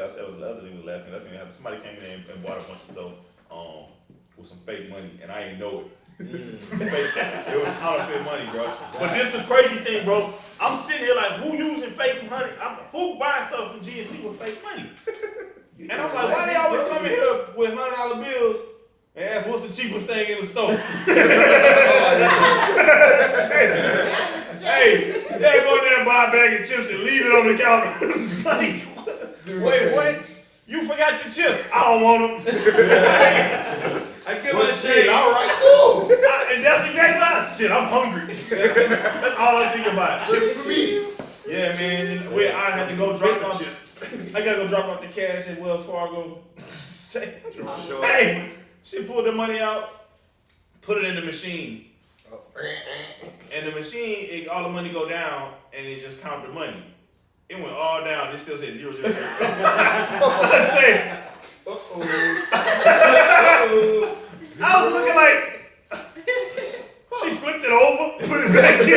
I said, it was the other thing. Was the last thing that happened. Somebody came in there and bought a bunch of stuff with some fake money, and I ain't know it. It was counterfeit money, bro. But this the crazy thing, bro. I'm sitting here like, who using fake money? Who buying stuff from GNC with fake money? And I'm like, why they always come in here with $100 bills and ask what's the cheapest thing in the store? Hey, they go in there and buy a bag of chips and leave it on the counter. It's like, wait, what? You forgot your chips. I don't want them. I get my shit. All right, cool. And that's exactly what shit. I'm hungry. That's all I think about. Chips for me. Yeah, man. I had to go drop off chips. I gotta go drop off the cash at Wells Fargo. Hey, she pulled the money out, put it in the machine. And the machine, all the money go down, and it just count the money. It went all down. It still said 0, 0, 0. I said, I was looking like she flipped it over, put it back in.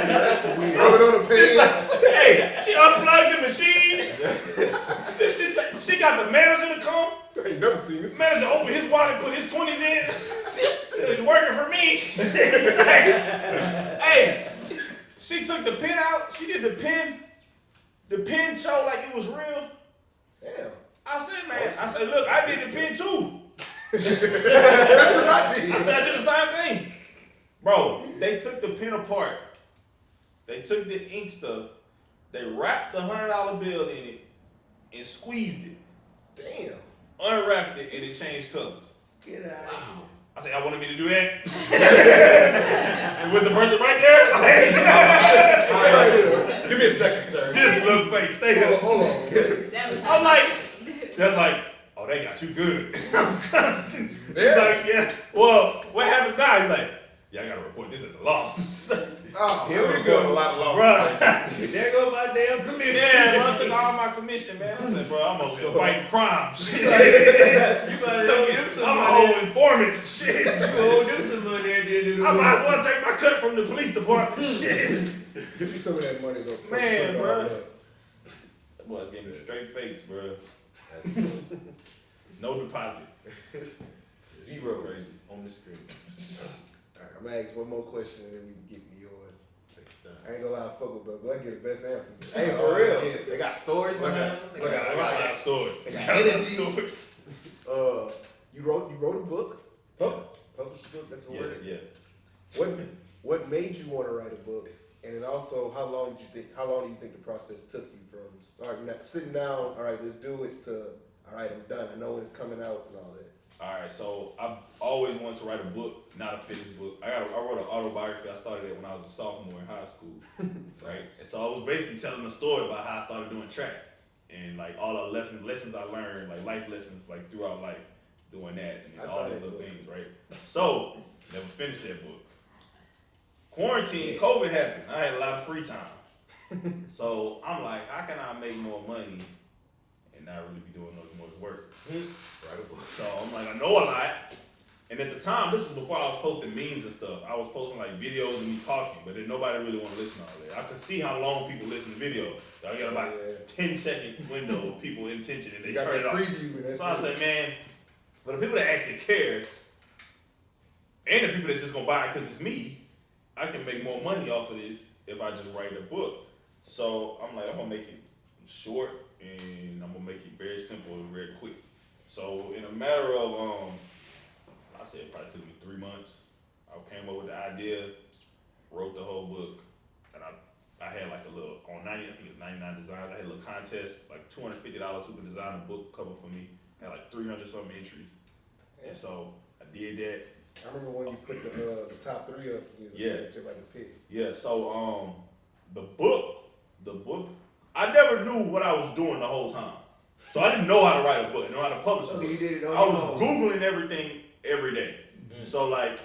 That's weird. Rub it on the pants. Hey, she unplugged the machine. She got the manager to come. I ain't never seen this. Manager opened his wallet, put his 20s in. It's working for me. Hey, she took the pin out. She did the pin. The pin showed like it was real. Damn. I said, man, look, I did the pin too. That's what I did. I said, I did the same thing. Bro, they took the pin apart. They took the ink stuff. They wrapped the $100 bill in it and squeezed it. Damn. Unwrapped it and it changed colors. Get out of here. I said, y'all wanted me to do that? And with the person right there? Give me a second, sir. This look fake. Stay here. Hold on. I'm like, that's like, oh, they got you good. He's like, yeah. Well, what happens now? He's like, yeah, I gotta report this as a loss. Oh, here we go. A lot of losses. Bro, there go my damn commission. yeah, bro, I took all my commission, man. I said, bro, I'm over here fighting crime. Shit. You better owe them some I'm a money. whole informant. Shit. You owe them some money at the end of the I might as well take my cut from the police department. Shit. Get you some of that money, though. Man, bro. That boy gave me straight fakes, bro. No deposit. 0 on the screen. Alright, I'm gonna ask one more question and then we can get to yours. I ain't gonna lie, fuck with Blair get the best answers. Hey, for real. Yes. They got stories behind them. I got a lot of stories. They got energy. You wrote a book. Published a book. That's a word. Yeah. What made you want to write a book? And then also, how long do you think the process took you from sitting down? All right, let's do it. To all right, I'm done. I know when it's coming out and all that. All right, so I've always wanted to write a book, not a finished book. I wrote an autobiography. I started it when I was a sophomore in high school, right? And so I was basically telling a story about how I started doing track and like all the lessons I learned, like life lessons, like throughout life, doing that and all these little things, right? So never finished that book. Quarantine, COVID happened. I had a lot of free time, so I'm like, how can I make more money and not really be doing no more work? Write a book. So I'm like, I know a lot. And at the time, this was before I was posting memes and stuff. I was posting like videos of me talking, but then nobody really want to listen to all that. I could see how long people listen to videos. So I got about 10-second window of people intention and they turn it off. So I said, man, for the people that actually care, and the people that just gonna buy it because it's me, I can make more money off of this if I just write a book. So I'm like, I'm gonna make it short and I'm gonna make it very simple and very quick. So in a matter of, I said it probably took me 3 months. I came up with the idea, wrote the whole book, and I had like a little, on 90, I think it's 99 designs, I had a little contest, like $250 who could design a book cover for me. I had like 300 something entries. And so I did that. I remember when you put the top 3 up, everybody pick. Yeah, so the book, I never knew what I was doing the whole time. So I didn't know how to write a book, know how to publish a book. You did it on I was Googling everything every day. Mm-hmm. So like,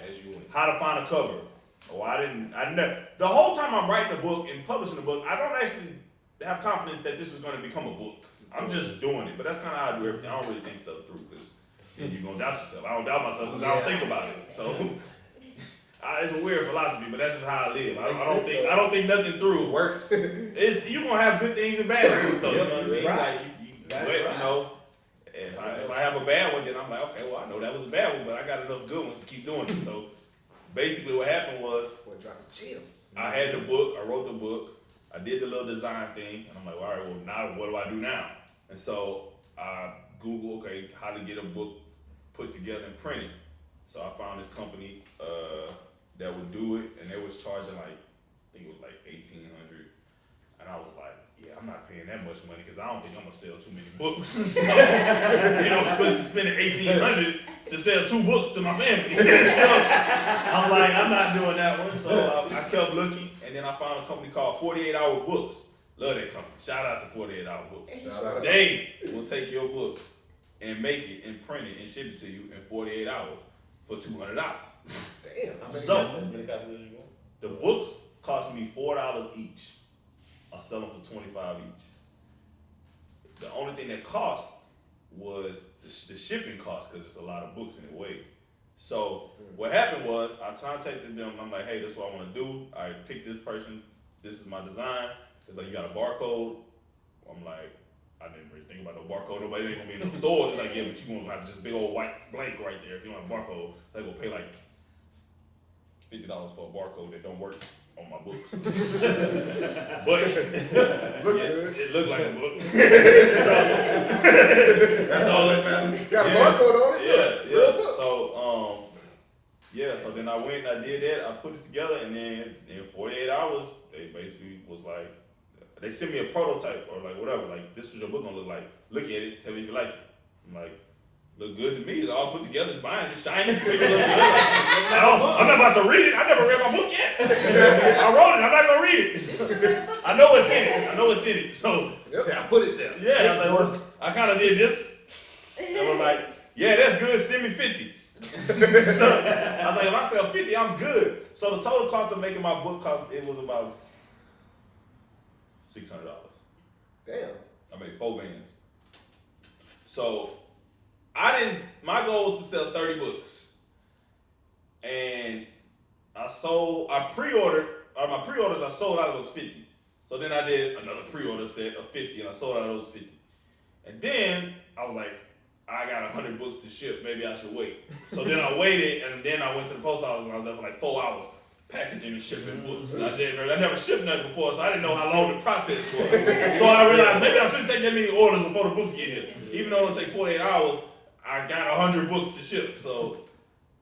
how to find a cover. The whole time I'm writing a book and publishing a book, I don't actually have confidence that this is going to become a book. I'm just doing it, but that's kind of how I do everything. I don't really think stuff through because then you're going to doubt yourself. I don't doubt myself because I don't think about it. So it's a weird philosophy, but that's just how I live. I don't think nothing through works. You're going to have good things and bad things though. You know what I mean? Like, But you know, if I have a bad one, then I'm like, okay, well I know that was a bad one, but I got enough good ones to keep doing it. So basically, what happened was, dropping gems. I had the book, I wrote the book, I did the little design thing, and I'm like, all right, well now what do I do now? And so I Googled, okay, how to get a book put together and printed. So I found this company that would do it, and they was charging like, I think it was like $1,800, and I was like, yeah, I'm not paying that much money because I don't think I'm gonna sell too many books. So, you know, spending $1,800 to sell 2 books to my family. So I'm like, I'm not doing that one. So I kept looking, and then I found a company called 48 Hour Books. Love that company. Shout out to 48 Hour Books. They will take your book and make it and print it and ship it to you in 48 hours for $200. Damn. How many So copies did you want? the books cost me $4 each. I sell them for $25 each. The only thing that cost was the shipping cost because it's a lot of books in the way. So what happened was I contacted them and I'm like, hey, this is what I want to do. I picked this person. This is my design. It's like, you got a barcode? I'm like, I didn't really think about no barcode. Nobody ain't gonna be in the store. It's like, yeah, but you gonna have just big old white blank right there. If you don't have a barcode, they gonna pay like $50 for a barcode that don't work on my books. But it looked like a book. So that's all that matters. It's got a barcode on it. Yeah. So then I went and I did that. I put it together, and then in 48 hours, they basically was like, they sent me a prototype or like whatever. Like, this is your book gonna look like. Look at it. Tell me if you like it. I'm like, look good to me. It's all put together. It's fine. Just shining. Picture look good. I'm not about to read it. I never read my book yet. I wrote it. I'm not gonna read it. I know what's in it. So I put it there. yeah, I was like, I kind of did this. And we're like, yeah, that's good. Send me 50. So, I was like, if I sell 50, I'm good. So the total cost of making my book it was about $600. Damn. I made 4 bands. So my goal was to sell 30 books. And my pre-orders I sold out of those 50. So then I did another pre-order set of 50 and I sold out of those 50. And then I was like, I got 100 books to ship, maybe I should wait. So then I waited and then I went to the post office and I was there for like 4 hours packaging and shipping books. And I never shipped nothing before, so I didn't know how long the process was. So I realized maybe I shouldn't take that many orders before the books get here. Even though it'll take 48 hours, I got 100 books to ship. So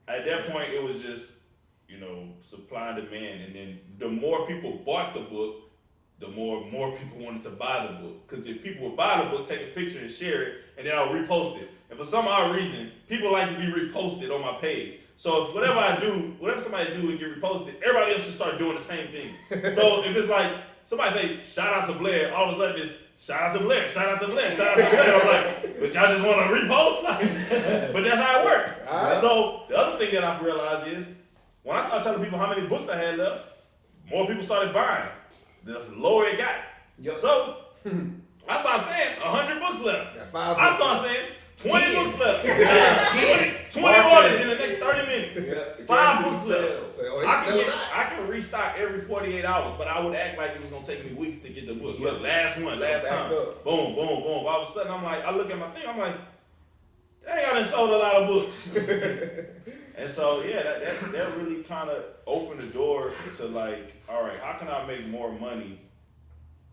at that point, it was just, supply and demand. And then the more people bought the book, the more people wanted to buy the book. Because if people would buy the book, take a picture and share it, and then I'll repost it. And for some odd reason, people like to be reposted on my page. So if whatever somebody do and get reposted, everybody else should start doing the same thing. So if it's like, somebody say, shout out to Blair, all of a sudden it's, shout out to Blair, shout out to Blair, shout out to Blair. I'm like, but y'all just want to repost? But that's how it works. Right. So the other thing that I've realized is, when I started telling people how many books I had left, more people started buying. The lower it got. Yep. So I started saying 100 books left. I started saying 20 books left. 20 orders in the next 30 minutes. Yeah. 5 books left. I can restock every 48 hours, but I would act like it was gonna take me weeks to get the book. Look, last time. Boom, boom, boom. All of a sudden I'm like, I look at my thing, I'm like, dang, I done sold a lot of books. And so yeah, that really kind of opened the door to like, all right, how can I make more money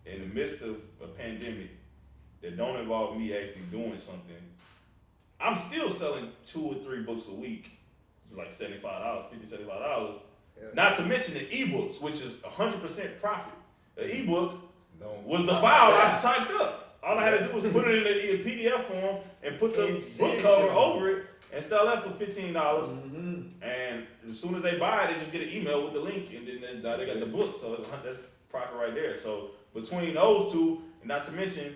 in the midst of a pandemic that don't involve me actually doing something? I'm still selling 2 or 3 books a week, like $75, $50, $75. Yeah. Not to mention the ebooks, which is 100% profit. The ebook was the file I typed up. All I had to do was put it in a PDF form and put the book cover over it and sell that for $15. Mm-hmm. And as soon as they buy it, they just get an email with the link, and then they got the book. So that's profit right there. So between those two, and not to mention,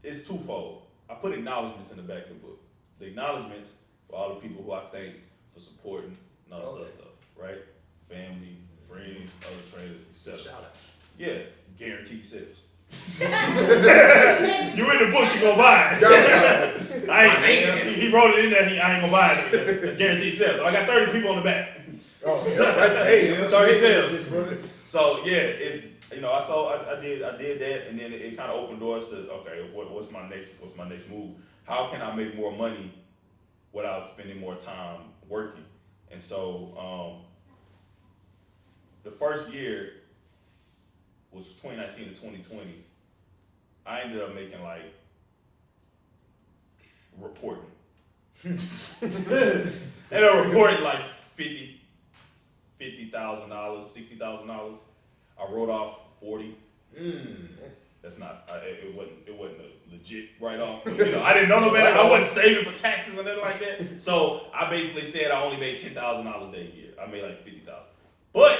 it's twofold. I put acknowledgments in the back of the book. The acknowledgments for all the people who I thank for supporting and all that stuff, right? Family, friends, other trainers, etc. Shout out. Yeah, guaranteed sales. You in the book, you gonna buy it. He wrote it in there, I ain't gonna buy it. It's guaranteed sales. So I got 30 people on the back. 30 sales. So yeah, I did that, and then it kind of opened doors to, okay, what's my next move? How can I make more money without spending more time working? And so the first year, which was 2019 to 2020, I ended up making like reporting. Ended up reporting like $50,000, $60,000. I wrote off 40. That's not. It wasn't a legit write-off. I didn't know no better. I wasn't saving for taxes or nothing like that. So I basically said I only made $10,000 that year. I made like $50,000, but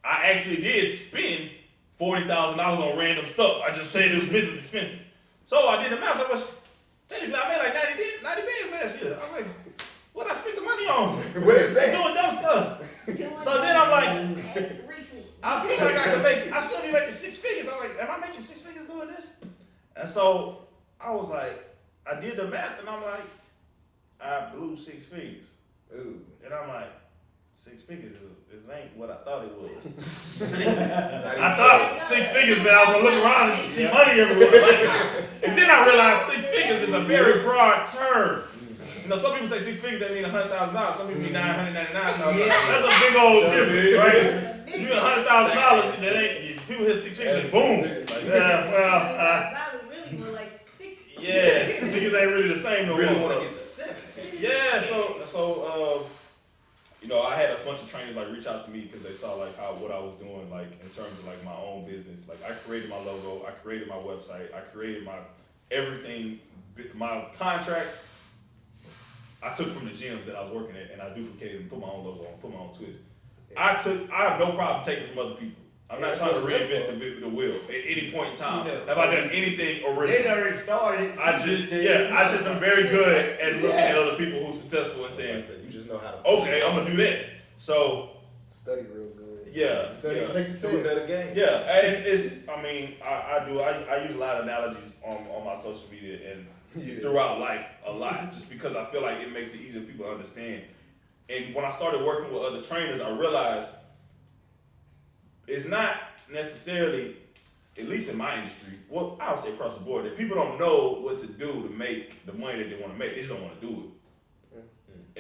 I actually did spend $40,000 on random stuff. I just said it was business expenses. So I did the math. I was technically I made like 90 bands last year. I'm like, what I spent the money on? What is that? Doing dumb stuff. So then I'm like, I feel like I should be making six figures. I'm like, am I making six figures doing this? And so I was like, I did the math and I'm like, I blew 6 figures. Ooh. And I'm like, 6 figures is ain't what I thought it was. I thought 6 figures, man, I was gonna look around and see money everywhere. And then I realized 6 figures is a very broad term. Some people say 6 figures, that mean $100,000. Some people mean $999,000. That's a big old difference, right? You got $100,000, that ain't, people hit 6 figures, boom. Like, yeah, well, really more like 6. yeah, 6 figures ain't really the same no more. Really want to get to 7 figures. Yeah, so I had a bunch of trainers like reach out to me because they saw like what I was doing like in terms of like my own business. Like I created my logo, I created my website, I created my everything, my contracts. I took from the gyms that I was working at and I duplicated and put my own logo on, put my own twist. I have no problem taking from other people. I'm not trying to reinvent the wheel at any point in time. Have I done anything original? They already started. I just am very good at looking at other people who's successful and saying, You just know how to. okay, I'm gonna do that. So Study real good. yeah, Study. yeah. Take your test. game. Yeah, and it's. I mean, I use a lot of analogies on my social media and throughout life a lot, just because I feel like it makes it easier for people to understand. And when I started working with other trainers, I realized it's not necessarily, at least in my industry, well, I would say across the board, that people don't know what to do to make the money that they want to make. They just don't want to do it.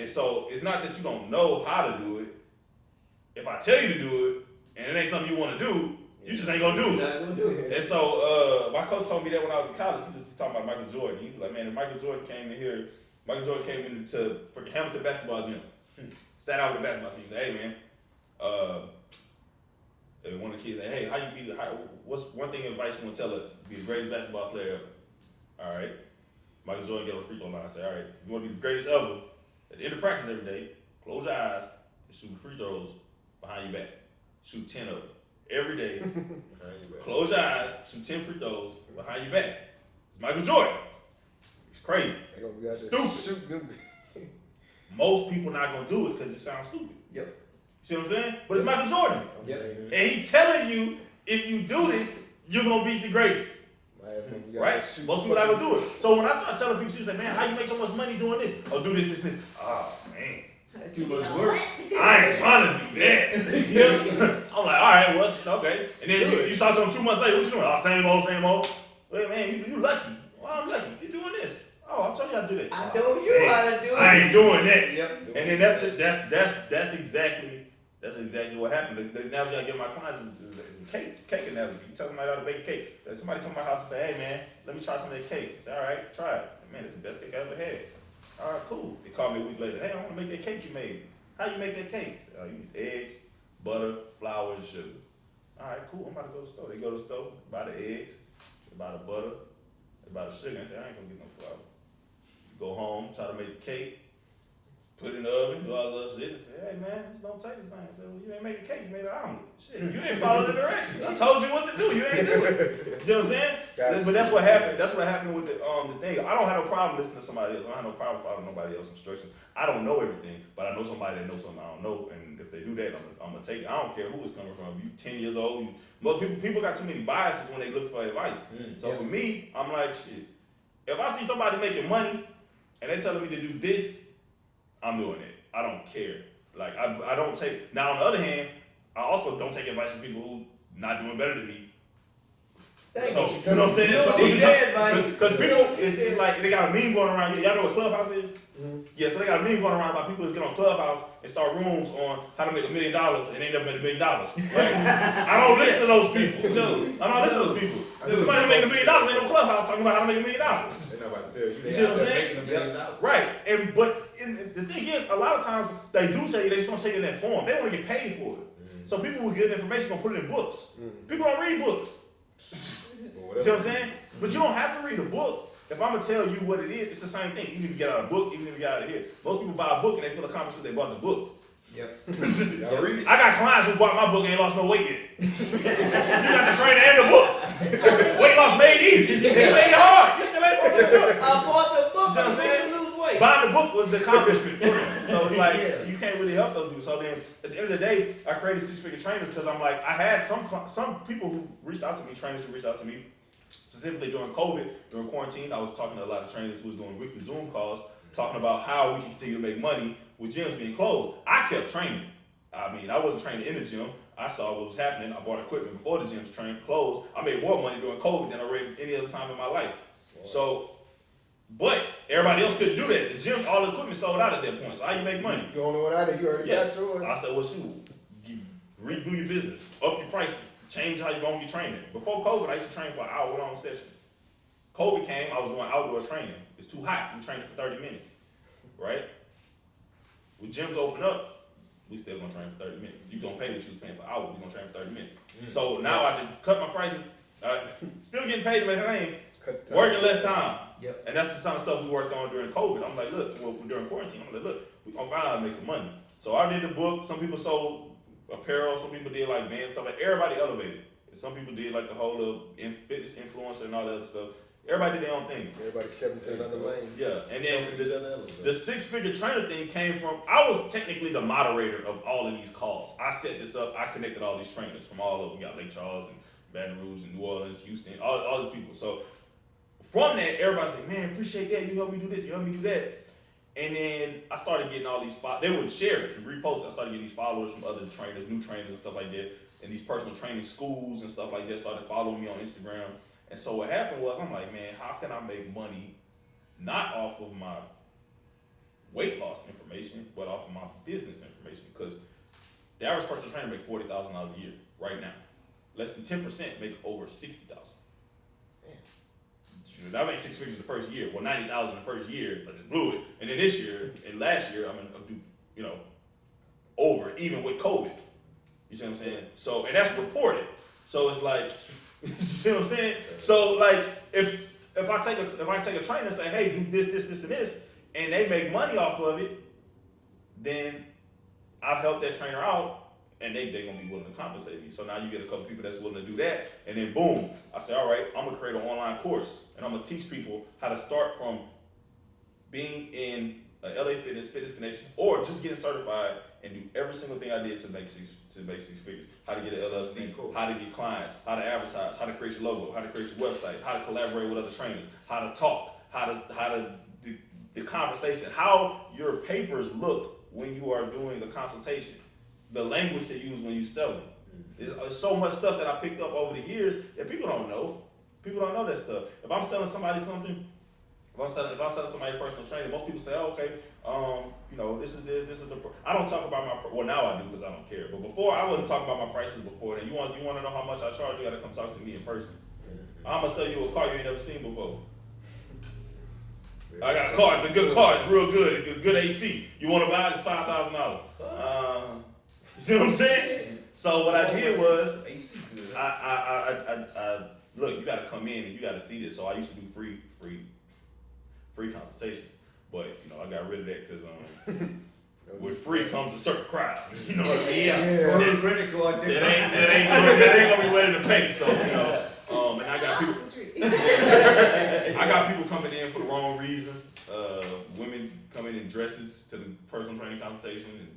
And so it's not that you don't know how to do it. If I tell you to do it, and it ain't something you want to do, you just ain't gonna do it. And so my coach told me that when I was in college. He was talking about Michael Jordan. He was like, man, if Michael Jordan came into freaking Hamilton basketball gym, sat out with the basketball team, said, hey man, and one of the kids said, hey, what's one thing advice you want to tell us? Be the greatest basketball player ever. All right. Michael Jordan got a free throw line. I said, all right, you want to be the greatest ever? At the end of practice every day, close your eyes and shoot free throws behind your back. Shoot 10 of them. Every day, close your eyes, shoot 10 free throws behind your back. It's Michael Jordan. It's crazy. Stupid. Most people not gonna do it because it sounds stupid. Yep. See what I'm saying? But it's Michael Jordan. Yep. And he's telling you, if you do this, you're gonna be the greatest. Right? Most people not gonna do it. So when I start telling people, say, man, how you make so much money doing this? Oh, do this. Oh, man. That's too much work. I ain't trying to do that. I'm like, all right, well, okay. And then you talk to them 2 months later, what you doing? Oh, same old. Wait, man, you lucky. Well, I'm lucky. You doing this. Oh, I told you how to do that. I told you how to do it. I ain't doing that. Yep. And then that's exactly what happened. The analogy I give my clients is a cake analogy. You tell somebody how to bake a cake. Somebody come to my house and say, hey man, let me try some of that cake. I say, all right, try it. Man, it's the best cake I ever had. All right, cool. They call me a week later. Hey, I want to make that cake you made. How you make that cake? You use eggs, butter, flour, and sugar. All right, cool. I'm about to go to the store. They go to the store, buy the eggs, they buy the butter, they buy the sugar. And say, I ain't gonna get no flour. Go home, try to make the cake, put it in the oven, do all the other shit, and say, hey man, this don't taste the same. I say, well, you ain't making cake, you made an omelet. Shit, you ain't following the directions. I told you what to do, you ain't do it. You know what I'm saying? But that's what happened. That's what happened with the thing. I don't have no problem listening to somebody else. I don't have no problem following nobody else's instructions. I don't know everything, but I know somebody that knows something I don't know, and if they do that, I'm gonna take it. I don't care who it's coming from. You 10 years old. Most people got too many biases when they look for advice. So for me, I'm like, shit. If I see somebody making money and they telling me to do this, I'm doing it. I don't care. Like I don't take. Now on the other hand, I also don't take advice from people who not doing better than me. Thank So, you. you know what I'm saying? He said, buddy. Because people, it's like, they got a meme going around. Y'all know what Clubhouse is? Mm-hmm. Yeah, so they got a meme going around about people that get on Clubhouse and start rooms on how to make $1 million and they never made $1 million. Right? I don't listen to those people. I don't listen to those people. There's somebody who makes $1 million ain't on Clubhouse talking about how to make $1 million. They know about to tell you. You see what I'm saying? Right. But the thing is, a lot of times they do tell you, they just don't take it in that form. They want to get paid for it. Mm-hmm. So people with good information gonna put it in books. Mm-hmm. People don't read books. You see what I'm saying? But you don't have to read a book. If I'm gonna tell you what it is, it's the same thing. Even if you get out a book, even if you get out of here. Most people buy a book and they feel accomplished because they bought the book. Yep. Y'all read it? I got clients who bought my book and ain't lost no weight yet. You got the trainer and the book. Weight loss made easy. It made it hard. You still ain't bought the book. I bought the book. You see what I'm saying? To lose weight. Buying the book was the accomplishment for them. So it's like, you can't really help those people. So then, at the end of the day, I created Six Figure Trainers because I'm like, I had some people who reached out to me, trainers who reached out to me, specifically during COVID, during quarantine. I was talking to a lot of trainers who was doing weekly Zoom calls, talking about how we can continue to make money with gyms being closed. I kept training. I mean, I wasn't training in the gym. I saw what was happening. I bought equipment before the gyms closed. I made more money during COVID than I made any other time in my life. So, but everybody else couldn't do that. The gyms, all the equipment sold out at that point. So how you make money? You the only one out there. You already got yours. I said, well, shoot, redo your business, up your prices, change how you're going to be training. Before COVID, I used to train for hour-long sessions. COVID came, I was doing outdoor training. It's too hot. We trained for 30 minutes, right? When gyms open up, we still gonna train for 30 minutes. You gonna pay what you was paying for hours. We gonna train for 30 minutes. So now I can cut my prices. Still getting paid to make a name, working less time. Yep. And that's the kind of stuff we worked on during COVID. I'm like, look, during quarantine, I'm like, look, we gonna find out how to make some money. So I did the book. Some people sold apparel. Some people did like bands, stuff like. Everybody elevated. Some people did like the whole fitness influencer and all that other stuff. Everybody did their own thing. Everybody stepped into another lane. Yeah, and then the Six Figure Trainer thing came from, I was technically the moderator of all of these calls. I set this up, I connected all these trainers from all over. We got Lake Charles and Baton Rouge and New Orleans, Houston, all these people. So from that, everybody's like, man, appreciate that. You helped me do this, you helped me do that. And then I started getting all these, they would share it and repost it. I started getting these followers from other trainers, new trainers and stuff like that. And these personal training schools and stuff like that started following me on Instagram. And so what happened was, I'm like, man, how can I make money not off of my weight loss information, but off of my business information? Because the average personal trainer makes $40,000 a year right now. Less than 10% make over $60,000. I made six figures the first year. Well, $90,000 the first year, I just blew it. And then this year and last year, I'm gonna do, over even with COVID. You see what I'm saying? So, and that's reported. So it's like, you see what I'm saying? So like, if I take a trainer and say, hey, do this, and this, and they make money off of it, then I've helped that trainer out, and they're gonna be willing to compensate me. So now you get a couple people that's willing to do that, and then boom, I say, all right, I'm gonna create an online course, and I'm gonna teach people how to start from being in a LA Fitness Connection, or just getting certified and do every single thing I did to make six figures. How to get an LLC, how to get clients, how to advertise, how to create your logo, how to create your website, how to collaborate with other trainers, how to talk, how to the conversation, how your papers look when you are doing a consultation, the language to use when you sell them. There's so much stuff that I picked up over the years that people don't know. People don't know that stuff. If I'm selling somebody something, if I'm selling somebody personal training, most people say, oh, okay, this is the. I don't talk about my. Well, now I do because I don't care. But before, I wasn't talking about my prices before. Then you want to know how much I charge? You got to come talk to me in person. I'm gonna sell you a car you ain't never seen before. I got a car. It's a good car. It's real good. Good AC. You want to buy it? It's $5,000. You see what I'm saying? So what I did was, I look. You got to come in and you got to see this. So I used to do free consultations, but I got rid of that because with free comes a certain crowd. You know what I mean? Yeah. Critical. That ain't gonna be ready to pay. So and I got people coming in for the wrong reasons. Women come in dresses to the personal training consultation and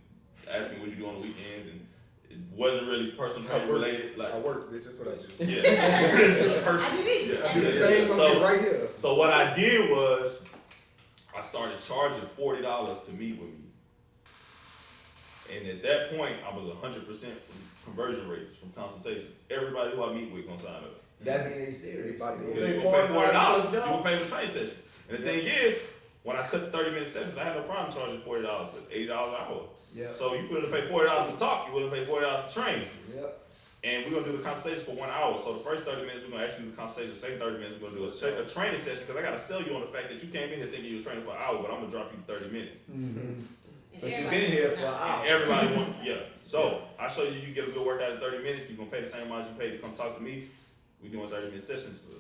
ask me what you do on the weekends, and it wasn't really personal training related. Like I work, bitch. That's what I do. Yeah. I do the same right here. So what I did was I started charging $40 to meet with me. And at that point, I was 100% conversion rates from consultations. Everybody who I meet with gonna sign up. That mean they serious. Everybody Because you gonna pay $40, you gonna pay for the training session. And the thing is, when I cut the 30-minute sessions, I had no problem charging $40. That's $80 an hour. Yep. So you wouldn't pay $40 to talk, you wouldn't pay $40 to train. Yep. And we're gonna do the consultation for 1 hour. So the first 30 minutes, we're gonna actually do the consultation. The second 30 minutes, we're gonna do a training session because I gotta sell you on the fact that you came in here thinking you was training for an hour, but I'm gonna drop you 30 minutes. Mm-hmm. But you've been here for an hour. And everybody wants, yeah. So I show you, you get a good workout in 30 minutes. You're gonna pay the same amount you paid to come talk to me. We doing 30-minute sessions. So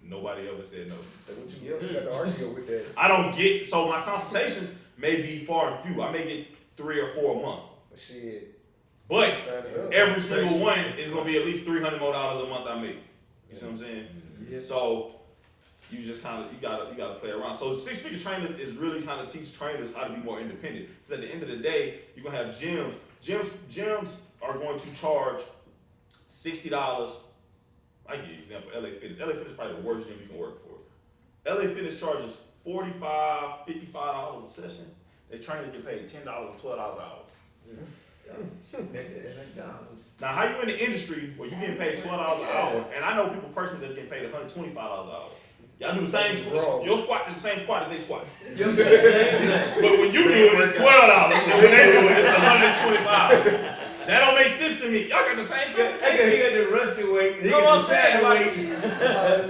nobody ever said no. So what you got to argue with that? I don't get, so my consultations may be far and few. I may get 3 or 4 a month. But shit. But Sign it up. every single one is gonna be at least $300 more a month I make. You see what I'm saying? Yeah. So you just kind of you gotta play around. So 6-figure trainers is really kind of teach trainers how to be more independent. Because at the end of the day, you're gonna have gyms. Gyms are going to charge $60. I give you an example. LA Fitness. LA Fitness is probably the worst gym you can work for. LA Fitness charges $45, $55 a session. Their trainers get paid $10 and $12 an hour. Now, how you in the industry where you getting paid $12 an hour, and I know people personally that's getting paid $125 an hour. Y'all do the same. Your squat is the same squat as they squat. But when you do it, it's $12, and when they do it, it's $125. That don't make sense to me. Y'all got the same stuff. He got the rusty weights. You know what I'm saying? Like,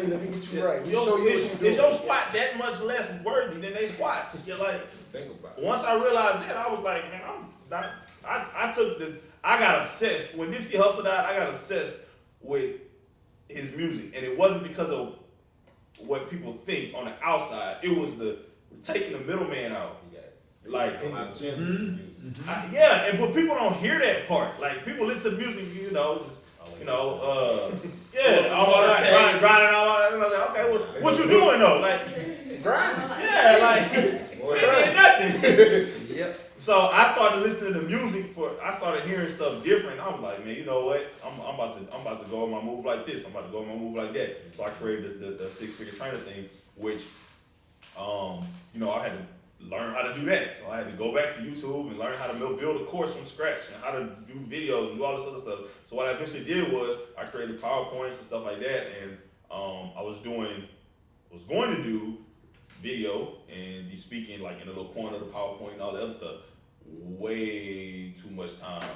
Let me get you right. Show you what you is doing. your squat that much less worthy than they squats? You're like, Think about it. once I realized that, I was like, man, I'm not. I got obsessed when Nipsey Hussle died. I got obsessed with his music, and it wasn't because of what people think on the outside. It was the taking the middleman out. Like, yeah, but people don't hear that part. Like, people listen to music, yeah, all that, grinding, all that. Like, okay, what you doing though? Like, Grinding. yeah, like, it ain't nothing. Yep. So I started listening to music I started hearing stuff different. I was like, man, you know what? I'm about to go on my move like this. I'm about to go on my move like that. So I created the 6-figure trainer thing, which, I had to learn how to do that. So I had to go back to YouTube and learn how to build a course from scratch and how to do videos and do all this other stuff. So what I eventually did was I created PowerPoints and stuff like that, and I was going to do video and be speaking like in a little corner of the PowerPoint and all the other stuff. Way too much time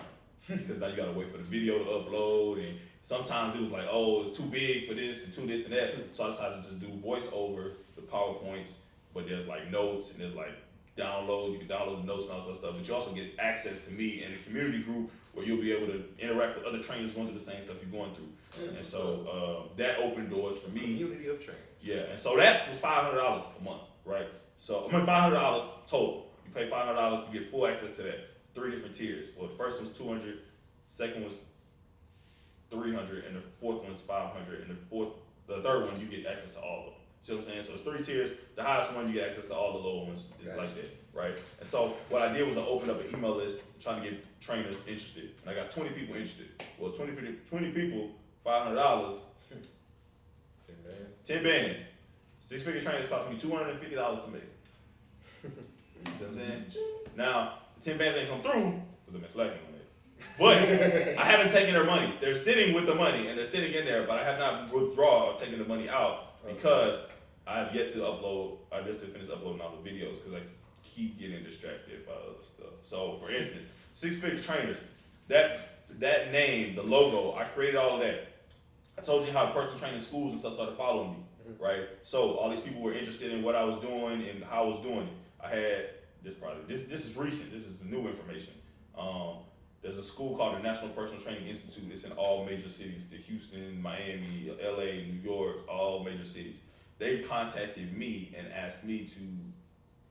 because now you gotta wait for the video to upload, and sometimes it was like, oh, it's too big for this and too this and that. So I decided to just do voice over the PowerPoints, but there's like notes and there's like downloads. You can download the notes and all that stuff, but you also get access to me in a community group where you'll be able to interact with other trainers going through the same stuff you're going through. And so that opened doors for me. Community of trainers. Yeah, and so that was $500 a month, right? So $500 total. You pay $500, you get full access to that. 3 different tiers. Well, the first one's $200, second one's $300, and the fourth one's $500, and the third one you get access to all of them. See what I'm saying? So it's 3 tiers. The highest one you get access to all the lower ones. It's like that, right? And so what I did was I opened up an email list trying to get trainers interested, and I got 20 people interested. Well, 20 people, $500. 10 bands. 6-figure trainers cost me $250 to make. See what I'm saying? Now, the 10 bands ain't come through because I've been slacking on it. But I haven't taken their money. They're sitting with the money and they're sitting in there, but I have not withdrawn or taken the money out because I have yet to upload, I just finished uploading all the videos because I keep getting distracted by other stuff. So, for instance, 6-figure trainers, that name, the logo, I created all of that. I told you how personal training schools and stuff started following me, right? So all these people were interested in what I was doing and how I was doing it. I had this is recent. This is the new information. There's a school called the National Personal Training Institute. It's in all major cities: the Houston, Miami, LA, New York, all major cities. They contacted me and asked me to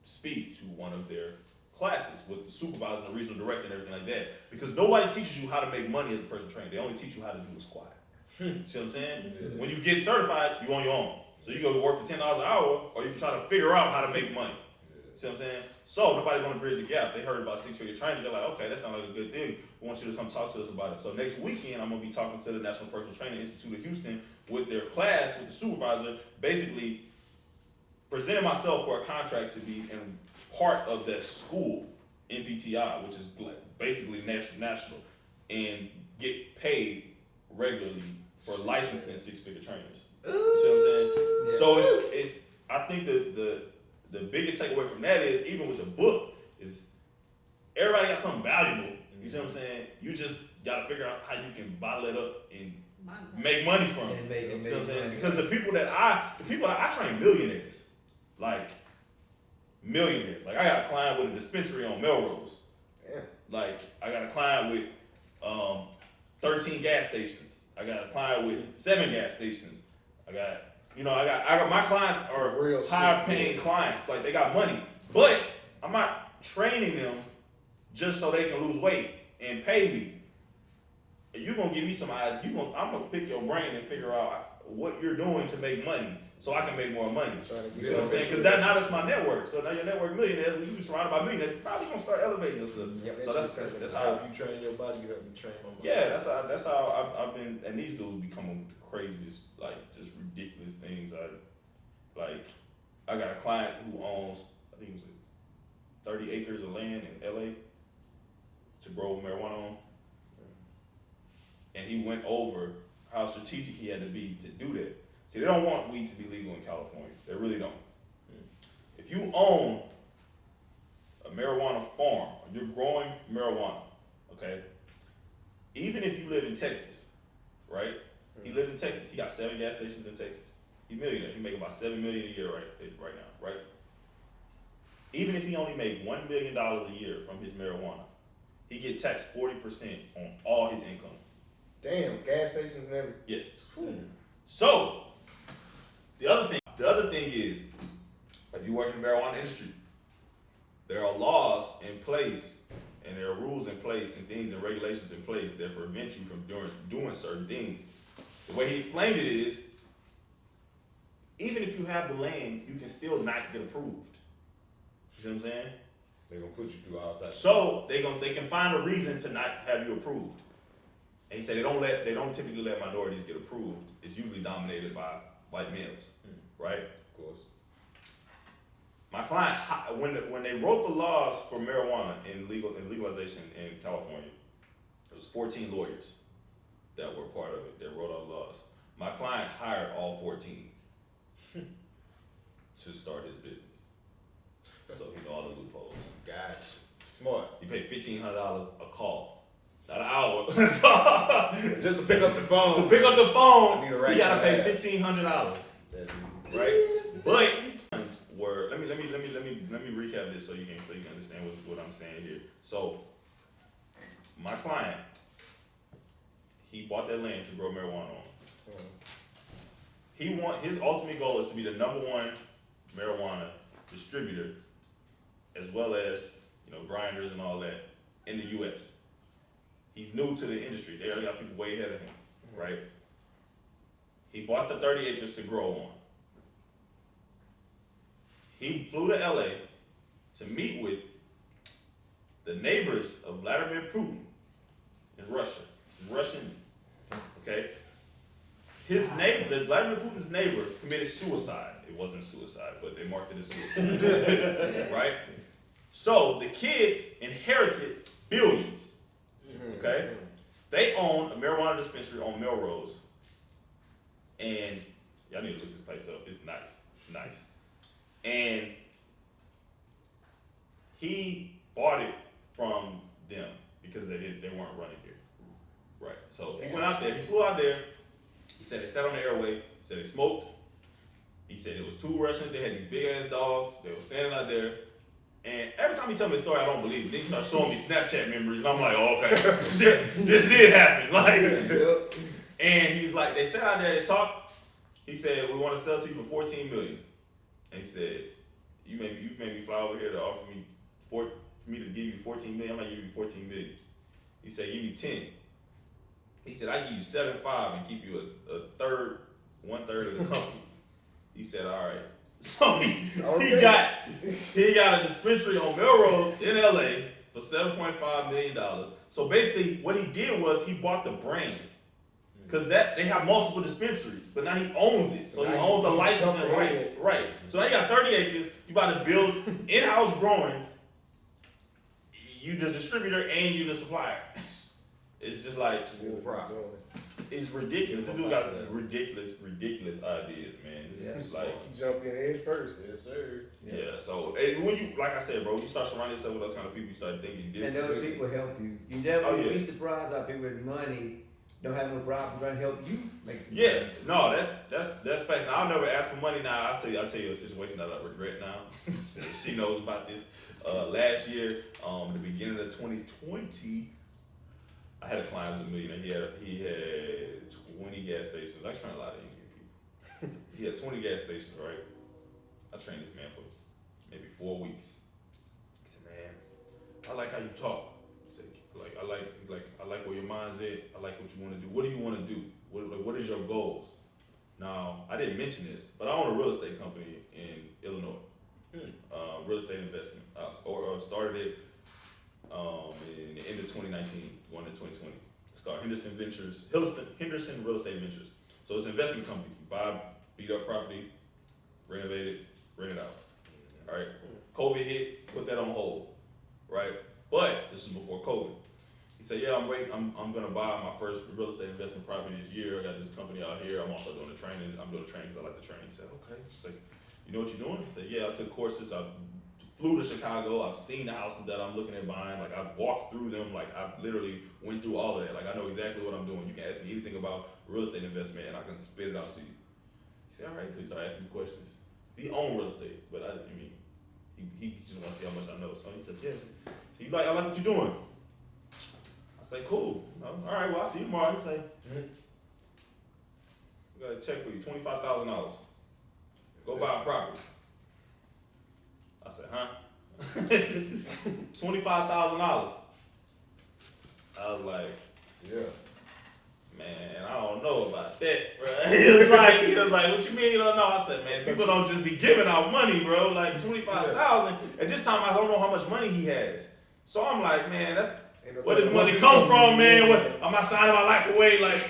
speak to one of their classes with the supervisor, the regional director, and everything like that. Because nobody teaches you how to make money as a personal trainer. They only teach you how to do a squat. See what I'm saying? Yeah. When you get certified, you're on your own. So you go work for $10 an hour, or you try to figure out how to make money. See what I'm saying? So nobody want to bridge the gap. They heard about 6-figure trainers. They're like, okay, that sounds like a good thing. We want you to come talk to us about it. So next weekend, I'm going to be talking to the National Personal Training Institute of Houston with their class, with the supervisor, basically presenting myself for a contract to be in part of that school, NPTI, which is basically national. And get paid regularly for licensing 6-figure trainers. You see what I'm saying? Yeah. So it's I think the biggest takeaway from that is, even with the book, is everybody got something valuable. You see what I'm saying? You just gotta figure out how you can bottle it up and make money from it. You see what I'm saying? Because the people that I train millionaires. Like millionaires. Like I got a client with a dispensary on Melrose. Yeah. Like I got a client with 13 gas stations. I got a client with 7 gas stations. I got my clients are real higher shit, paying yeah. clients. Like they got money. But I'm not training them just so they can lose weight and pay me. You're gonna give me some idea. I'm gonna pick your brain and figure out what you're doing to make money so I can make more money. You see what I'm saying? Because now that's my network. So now your network millionaires, when you surrounded by millionaires, you're probably gonna start elevating yourself. Yep. So that's how you train your body, you help you train my mind. yeah, that's how I've been, and these dudes become craziest, like just ridiculous things. I got a client who owns, I think it was 30 acres of land in LA to grow marijuana on, and he went over how strategic he had to be to do that. See, they don't want weed to be legal in California. They really don't. If you own a marijuana farm, you're growing marijuana, okay? Even if you live in Texas, right? He lives in Texas. He got 7 gas stations in Texas. He's a millionaire. He make about $7 million a year right now, right? Even if he only made $1 million a year from his marijuana, he get taxed 40% on all his income. Damn, gas stations and everything. Yes. So the other thing is, if you work in the marijuana industry, there are laws in place and there are rules in place and things and regulations in place that prevent you from doing certain things. The way he explained it is, even if you have the land, you can still not get approved. You see what I'm saying? They're gonna put you through all types. So they can find a reason to not have you approved. And he said they don't typically let minorities get approved. It's usually dominated by white males, right? Of course. My client, when they wrote the laws for marijuana and legalization in California, it was 14 lawyers that were part of it. They wrote all the laws. My client hired all 14 to start his business. So he know all the loopholes. Gotcha. Smart. He paid $1,500 a call, not an hour. Just to pick up the phone. To pick up the phone, I need a right you gotta pay guy. $1,500, That's right? But were let me recap this so you can understand what I'm saying here. So my client, he bought that land to grow marijuana on. His ultimate goal is to be the #1 marijuana distributor, as well as grinders and all that in the U.S. He's new to the industry. They already got people way ahead of him, right? He bought the 30 acres to grow on. He flew to LA to meet with the neighbors of Vladimir Putin in Russia. Some Russian, okay? His neighbor, Vladimir Putin's neighbor, committed suicide. It wasn't suicide, but they marked it as suicide, right? So the kids inherited billions, okay? They own a marijuana dispensary on Melrose, and y'all need to look this place up. It's nice. And he bought it from them because they weren't running here, right? So he went out there. He flew out there. He said they sat on the airway. He said they smoked. He said it was 2 Russians. They had these big ass dogs. They were standing out there. And every time he tell me the story, I don't believe it. Then he starts showing me Snapchat memories, and I'm like, oh, okay, shit, this did happen. Like, and he's like, they sat out there, they talked. He said, we want to sell to you for $14 million. And he said, you made me fly over here to offer me for me to give you $14 million. I'm gonna give you $14 million. He said, give me 10. He said, I give you 7.5 and keep you one third of the company. He said, all right. So he got a dispensary on Melrose in LA for $7.5 million. So basically what he did was he bought the brand. Because they have multiple dispensaries, but now he owns it. So he owns the licensing rights. Right. So now you got 30 acres, you about to build in-house growing, you the distributor and you the supplier. It's just like it's ridiculous. The dude got ridiculous ideas, man. It's like you jumped in head first. Yes, sir. yeah. So and when you, like I said, bro, you start surrounding yourself with those kind of people, you start thinking different. And those people help you. You never be surprised how people with money don't have no problem trying to help you make some money. No, that's fact. Now, I'll never ask for money. Now I'll tell you a situation that I regret now. She knows about this. Last year, the beginning of 2020, I had a client who was a millionaire. He had 20 gas stations. I trained a lot of Indian people. He had 20 gas stations, right? I trained this man for maybe 4 weeks. He said, "Man, I like how you talk." He said, I like where your mind's at. I like what you want to do. What do you want to do? What is your goals?" Now, I didn't mention this, but I own a real estate company in Illinois. Real estate investment. I started it in the end of 2019, going into 2020. It's called Henderson Real Estate Ventures. So it's an investment company. You buy beat up property, renovate it, rent it out. All right. COVID hit, put that on hold. Right. But this is before COVID. He said, "Yeah, I'm waiting. I'm gonna buy my first real estate investment property this year. I got this company out here. I'm also doing the training. I'm doing the training because I like the training." He said, "Okay." He's like, "You know what you're doing?" He said, "Yeah, I took courses. I flew to Chicago. I've seen the houses that I'm looking at buying. Like I've walked through them. Like I literally went through all of that. Like I know exactly what I'm doing. You can ask me anything about real estate investment and I can spit it out to you." He said, "All right." So he started asking me questions. He owned real estate, but he just want to see how much I know. So he said, "Yeah." So I like what you're doing. I say, "Cool. All right. Well, I'll see you tomorrow." He say, "We got a check for you, $25,000. Go buy a property." I said, "Huh?" $25,000. I was like, Yeah. "Man, I don't know about that, bro." He was like, "What you mean you don't know?" I said, "Man, people don't just be giving out money, bro. Like 25,000. At this time, I don't know how much money he has. So I'm like, man, where does money come from, man? I'm not signing my life away. Like,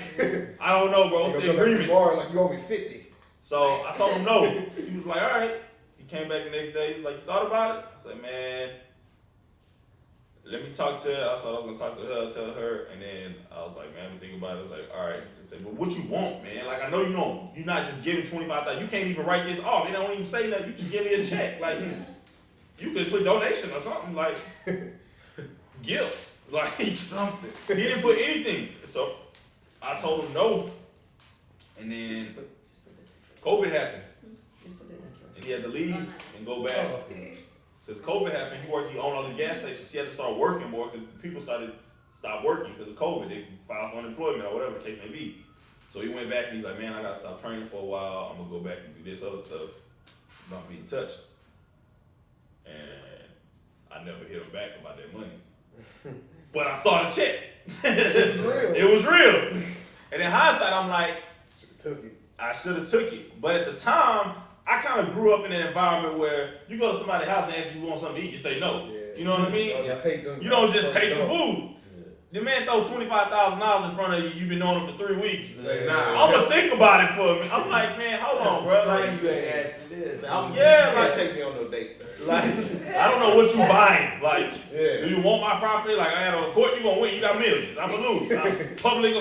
I don't know, bro. What's the agreement?" Tomorrow, like you owe me 50. So I told him no. He was like, "All right." He came back the next day. He's like, "You thought about it?" I said, "Man, let me talk to her." I thought I was gonna talk to her, tell her, and then I was like, "Man, let me think about it." I was like, "All right." He said, "But what you want, man? Like I know you know you're not just giving 25,000. You can't even write this off. They don't even say that. You just give me a check. Like you could put donation or something like gift, like something." He didn't put anything. So I told him no, and then COVID happened. And he had to leave and go back. Since COVID happened, he owned all these gas stations. He had to start working more because people stopped working because of COVID. They filed for unemployment or whatever the case may be. So he went back and he's like, "Man, I gotta stop training for a while. I'm gonna go back and do this other stuff. I'm not being touched." And I never hit him back about that money. But I saw the check. It was real. It was real. And in hindsight, I'm like, Took it. I should have took it. But at the time, I kind of grew up in an environment where you go to somebody's house and ask you want something to eat, you say no. Yeah. You know what I mean? You You don't just take the food. The man throw $25,000 in front of you. You've been knowing him for 3 weeks. Say, nah. I'm gonna think about it for me. I'm like, man, hold on, bro. Like, You ain't asking this. Can't take me on no dates, sir. like, I don't know what you buying. Like, Yeah. do you want my property? Like, I got a court, you gonna win. You got millions. I'm gonna lose. I'm public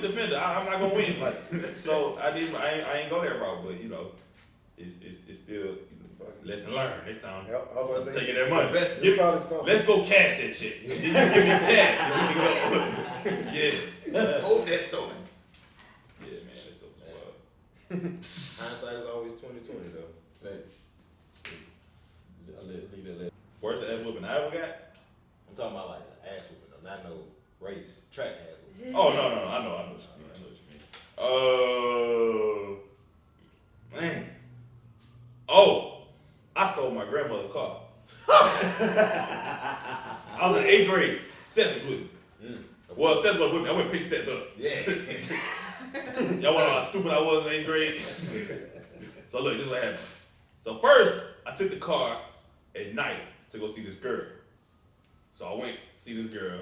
defender. I'm not gonna win. Like, so I ain't go that route, but you know, it's still lesson learned. Next time, taking that money. Let's go cash that shit. You give me cash. Let's go. Yeah. Hold that though. Yeah, man, that stuff was wild. Hindsight is always 20/20 though. Thanks. Worst ass whooping I ever got? I'm talking about like an ass whooping though, not no race, track ass whooping. Oh, no. I know what you mean. Man. Oh, I stole my grandmother's car. I was in 8th grade. 7th with me. Well, 7th was with me. I went pick set up. Yeah. Y'all wanna know how stupid I was in 8th grade? So look, this is what happened. So first, I took the car at night to go see this girl. So I went to see this girl.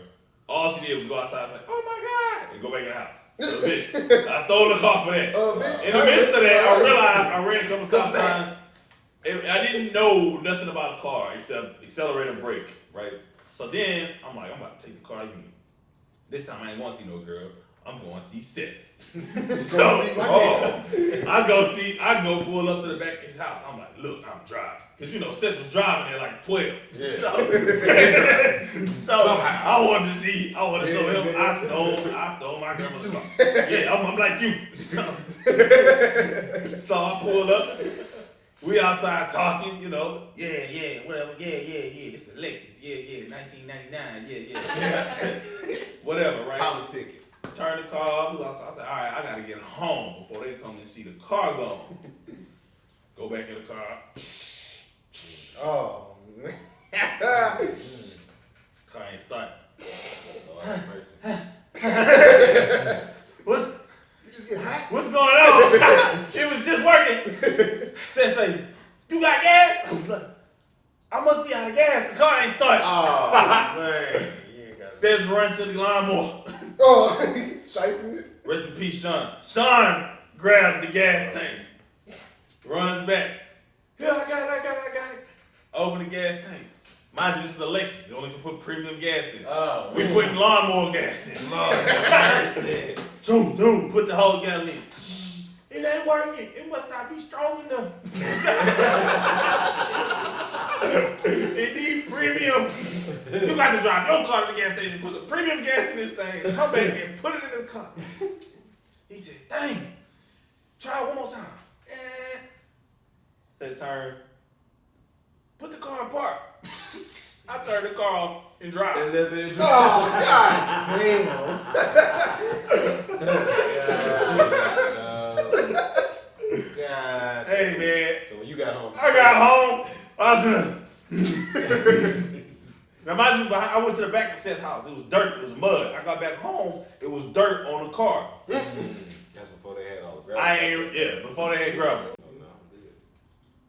All she did was go outside and say, "Oh my God," and go back in the house. That was it. I stole the car for that. In the midst of that, I realized I ran a couple stop signs. I didn't know nothing about the car except accelerator and brake, right? So then I'm like, I'm about to take the car. This time I ain't want to see no girl. I'm going to see Seth. So, I go pull up to the back of his house. I'm like, look, I'm driving. Cause you know Seth was driving at like 12. Yeah. So I wanted to show him I stole my grandma's car. Yeah, I'm like you. So I pull up. We outside talking, you know. Yeah, whatever. Yeah. This is Lexus. Yeah, 1999. Yeah. Whatever, right? Politicking. Turn the car off. I said, all right, I gotta get home before they come and see the car gone. Go back in the car. Oh, man. Car ain't starting. Lord have mercy. You just get hot? What's going on? It was just working. Say, you got gas? I was like, I must be out of gas. The car ain't starting. Oh, man. You ain't got Seth run to the lawnmower. Oh, siphoned it. Rest in peace, Sean. Sean grabs the gas tank. Runs back. Yeah, I got it. Open the gas tank. Mind you, this is a Lexus. You only can put premium gas in. Oh, We putting lawnmower gas in. Lord have mercy. Doom, put the whole gas in. It ain't working. It must not be strong enough. It needs premium. You got to drive your car to the gas station, put some premium gas in this thing, come back and put it in this car. He said, dang, try it one more time. Said turn. Put the car in park. I turned the car off and drive. Oh, God damn. God. Hey, man. So when you got home, I got home. I was now, mind you, I went to the back of Seth's house. It was dirt. It was mud. I got back home. It was dirt on the car. That's before they had all the gravel. Before they had gravel. Oh, no, good.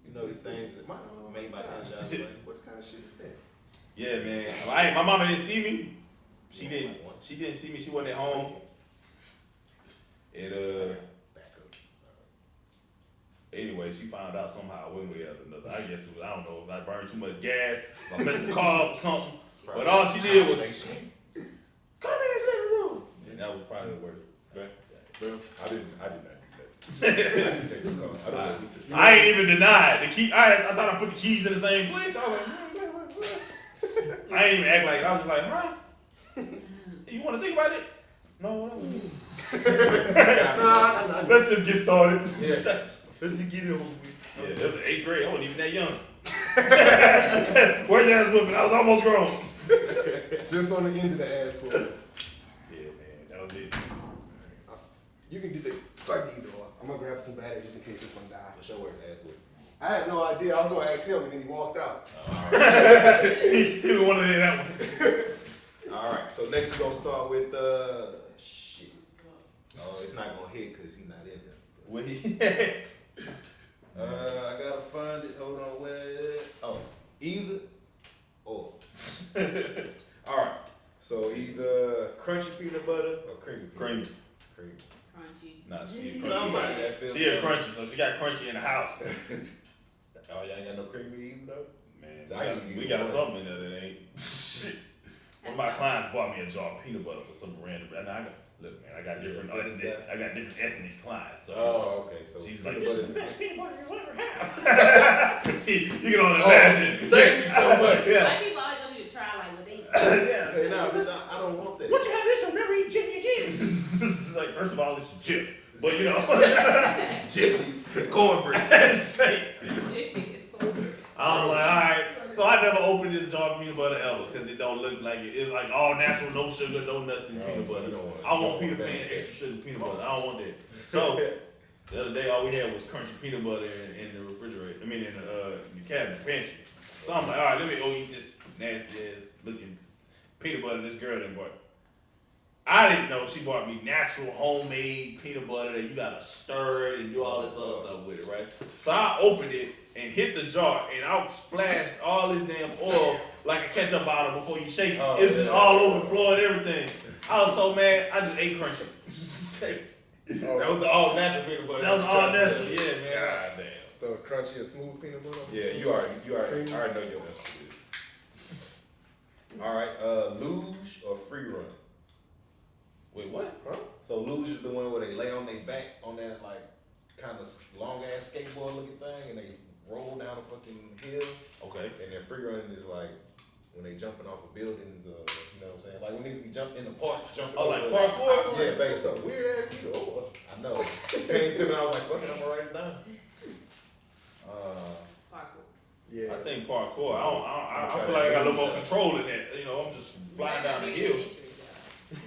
You know these things that made my conscience. What kind of shit is that? Yeah, man. My mama didn't see me. She didn't see me. She wasn't at home. Anyway, she found out somehow one way or another. I guess it was, I don't know, if I burned too much gas, if I messed the car up or something. But all she did was, come in this living room. And that was probably the worst. Well, I didn't take the car. I ain't even denied. The key, I thought I put the keys in the same place. I was like, I ain't even act like it. I was just like, huh? You want to think about it? No. Let's just get started. Yeah. Let's just get it over with. Yeah, that was in 8th grade. I wasn't even that young. Where's the ass whooping? I was almost grown. Just on the end of the ass whoopings. Yeah, man. That was it. You can do the start either or. I'm gonna grab some batteries just in case this one dies. What's your worst ass whooping? I had no idea. I was gonna ask him and then he walked out. He wanted to hear that one. All right, so next we're gonna start with shit. Oh, it's not gonna hit because he's not in there. When he I gotta find it. Hold on, either or. All right, so either crunchy peanut butter or creamy. Creamy. Crunchy. Nah, she a Somebody crunchy. that feels She a crunchy, so she got crunchy in the house. Oh, y'all ain't got no creamy either though? Man, So we got something in there that ain't shit. One of my clients bought me a jar of peanut butter for some random. And look, man, I got different ethnic clients. So Oh, okay. So she was like, peanut "This is the butter best peanut butter you ever had." You can only imagine. Thank you so much. Yeah. White people always want you to try like what they eat. Yeah. Say, nah, bitch, I don't want that. Once you have this, you'll never eat chicken again. This is like, first of all, it's a chip. But you know, Jiffy, it's cornbread. say, I was like, all right. So I never opened this jar of peanut butter ever because it don't look like it. It's like all natural, no sugar, no nothing peanut so butter. you don't want it. I want Peter Pan extra sugar peanut butter. I don't want that. So the other day, all we had was crunchy peanut butter in the refrigerator. I mean, in the cabinet, pantry. So I'm like, all right, let me go eat this nasty ass looking peanut butter this girl done bought. I didn't know she bought me natural homemade peanut butter that you gotta stir it and do all this other stuff with it, right? So I opened it and hit the jar and I splashed all this damn oil like a ketchup bottle before you shake it. Oh, It was just all over the floor and everything. I was so mad, I just ate crunchy. That was the all natural peanut butter. That was all natural, yeah, man. God damn. So it's crunchy or smooth peanut butter? Yeah, you already know your answer. All right, luge or free run? Wait, what? Huh? So luge is the one where they lay on their back on that like kind of long ass skateboard looking thing, and they roll down a fucking hill. Okay. And then free running is like when they jumping off of buildings, you know what I'm saying? Like when niggas be jumping in the park, jumping. Oh, like over- parkour? Yeah, That's basically. a weird ass either or. I know. It came to me, I was like, fuck it, I'm gonna write it down. Parkour. Yeah. I think parkour. I try feel that like I got a little luge more shot. control in that. You know, I'm just flying down the hill.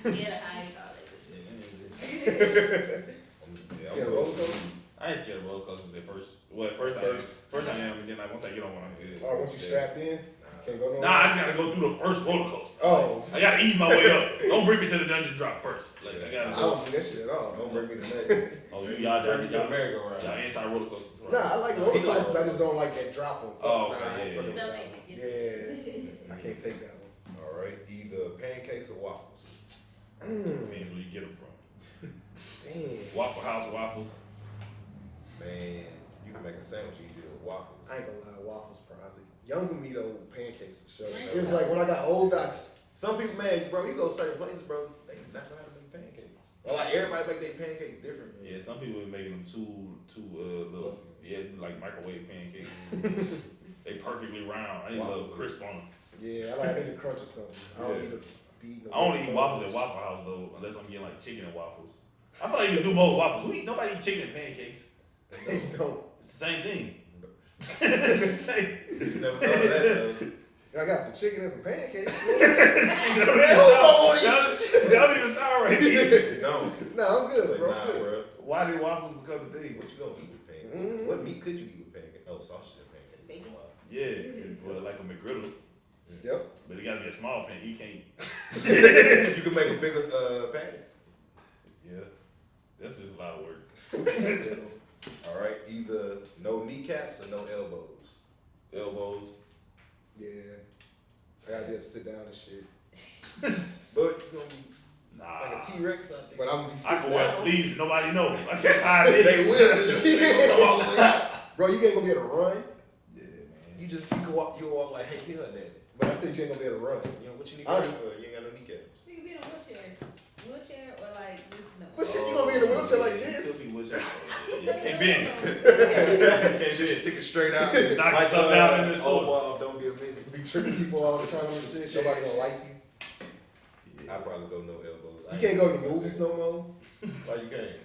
Yeah, how you call it. Yeah, Scared of roller coasters? I ain't scared of roller coasters at first. Well, at first I am. First I am, and then like once I get on one, I'm good. Or once you strapped in, can't go nowhere. Nah, I just gotta go through the first roller coaster. Oh. I gotta ease my way up. Don't bring me to the dungeon drop first. Like I I gotta go. don't do that shit at all. Don't bring me to nothing. Oh, y'all Bring me to the y'all merry-go-round. anti roller coasters. Right? Nah, I like Nah, roller he like coasters. I roller just don't like that drop on. Oh, okay, Nah, yeah, fuck yeah. it. Stomach. Yeah, I can't take that one. All right, either pancakes or waffles. Depends where you get them from. Damn. Waffle House waffles. Man, you can make a sandwich easier with waffles. I ain't gonna lie, waffles probably. Younger me though, pancakes for sure. It was like when I got older, Some people, man, bro, you go certain places, bro, they not know how to make pancakes. Or like everybody make their pancakes different, man. Yeah, some people are making them too little. Yeah, like microwave pancakes. They perfectly round. I need a little Waffles. crisp on them. yeah, I like to crunch or something. I don't Yeah. need to be eating. I only eat waffles at Waffle House though, unless I'm getting like chicken and waffles. I feel like you can do both waffles. Nobody eat chicken and pancakes. They don't. It's the same thing. It's the same. Just never thought of that, though. I got some chicken and some pancakes. That don't even sound right. It don't. No, I'm good, Like, bro. nah, I'm good. bro. Why did waffles become the thing? What you gonna eat with pancakes? Mhm. What meat could you eat with pancakes? Oh, sausage and pancakes. Bacon. Wow. Yeah, well, like a McGriddle, Yep. but it gotta be a small pan. You can't. You can make a bigger patty. Yeah, that's just a lot of work. All right, either no kneecaps or no elbows. Elbows. Yeah. I gotta be able to sit down and shit. But you gonna be Nah. like a T-Rex out there. But I'm gonna be I sitting can wear down. sleeves and nobody knows. I can't hide it. They will. It's just gonna come all the way out. Bro, you ain't gonna be able to run. Yeah, man. You can walk like Hank Hill and that. But I still you ain't gonna be able to run. You know what you need I to just- for? You ain't got no kneecaps. You can be in a wheelchair or like this. No. But shit, you gonna be in a wheelchair like You this? still be wheelchair. You can't bend. You can't Just bend. stick it straight out. Knock your stuff down in the Oh, store. well, don't be a menace. Be tripping people all the time and shit. Nobody gonna like you. I'd probably go no elbows. You can't go to the movies no more. Why you can't?